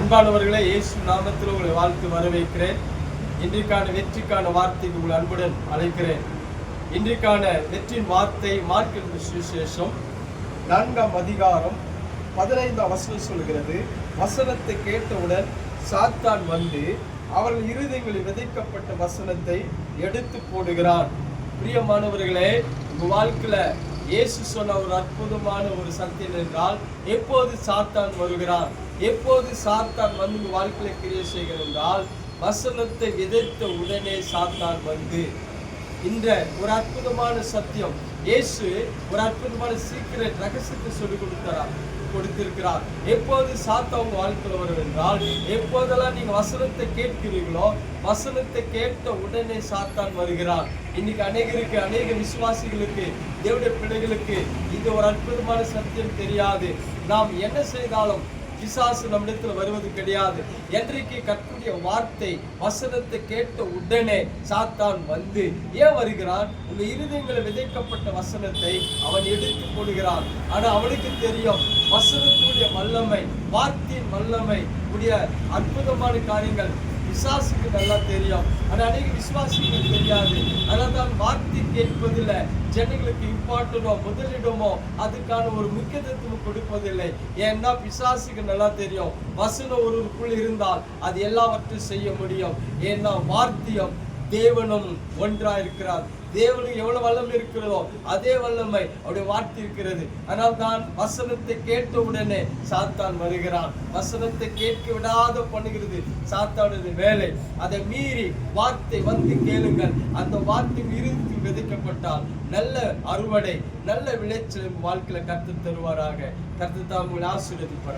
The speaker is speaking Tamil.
அன்பானவர்களே, இயேசு நாமத்தில் உங்களை வாழ்த்து வரவேற்கிறேன். இன்றைக்கான வெற்றிக்கான வார்த்தைக்கு உங்கள் அன்புடன் அழைக்கிறேன். இன்றைக்கான வெற்றியின் வார்த்தை மார்க் சுவிசேஷம் 4ஆம் அதிகாரம் 15ஆம் வசனம் சொல்கிறது, வசனத்தை கேட்டவுடன் சாத்தான் வந்து அவர்கள் இருதயங்களில் விதைக்கப்பட்ட வசனத்தை எடுத்து போடுகிறான். பிரியமானவர்களே, உங்க வாழ்க்கையில இயேசு சொன்ன ஒரு அற்புதமான ஒரு சத்தியம் என்றால், எப்போது சாத்தான் வருகிறான், எப்போது சாத்தான் வந்து உங்க வாழ்க்கையில கிரியை செய்கிறார் என்றால், வசனத்தை விதைத்த உடனே சாத்தான் வந்து. இந்த ஒரு அற்புதமான சத்தியம் இயேசு ஒரு அற்புதமான சீக்கிரம் ரகசியத்தை சொல்லிக் கொடுத்திருக்கிறார். எப்போது சாத்தான் உங்க வாழ்க்கையில் வரும் என்றால், எப்போதெல்லாம் நீங்க வசனத்தை கேட்கிறீர்களோ, வசனத்தை கேட்ட உடனே சாத்தான் வருகிறான். இன்னைக்கு அநேக விசுவாசிகளுக்கு, தேவனுடைய பிள்ளைகளுக்கு இது ஒரு அற்புதமான சத்தியம் தெரியாது. நாம் என்ன செய்தாலும் பிசாசு நம்மிடத்தில் வருவது கிடையாது. என்றைக்கு கர்த்தருடைய வார்த்தை வசனத்தை கேட்ட உடனே சாத்தான் வந்து ஏன் வருகிறான்? உங்க இருதயங்களில் விதைக்கப்பட்ட வசனத்தை அவன் எடுத்து போடுகிறான். ஆனா அவனுக்கு தெரியும் வசனத்துடைய வல்லமை, வார்த்தையின் வல்லமை, உடைய அற்புதமான காரியங்கள் விசுவாசிக்கு நல்லா தெரியும். ஆனா அநேக விசுவாசிகளுக்கு தெரியாது. அதனால தான் வார்த்தை கேட்பதில்லை, ஜனங்களுக்கு இம்பார்ட்டனோ முதலிடமோ அதுக்கான ஒரு முக்கியத்துவம் கொடுப்பதில்லை. ஏன்னா பிசாசுக்கு நல்லா தெரியும் வசனம் ஒருவருக்குள் இருந்தால் அது எல்லாவற்றையும் செய்ய முடியும். ஏன்னா வார்த்தையும் தேவனும் ஒன்றா இருக்கிறார். தேவனுக்கு எவ்வளவு வல்லமை இருக்கிறதோ அதே வல்லமை அவருடைய வார்த்தை இருக்கிறது. ஆனால் தான் வசனத்தை கேட்ட உடனே சாத்தான் வருகிறான். வசனத்தை கேட்க விடாத பண்ணுகிறது சாத்தானுடைய வேலை. அதை மீறி வார்த்தை வந்து கேளுங்கள். அந்த வார்த்தை இறுதி விதைக்கப்பட்டால் நல்ல அறுவடை, நல்ல விளைச்சல் வாழ்க்கையில கர்த்தர் தருவாராக. கர்த்தர் தாம் உங்களை ஆசீர்வதிப்பாராக.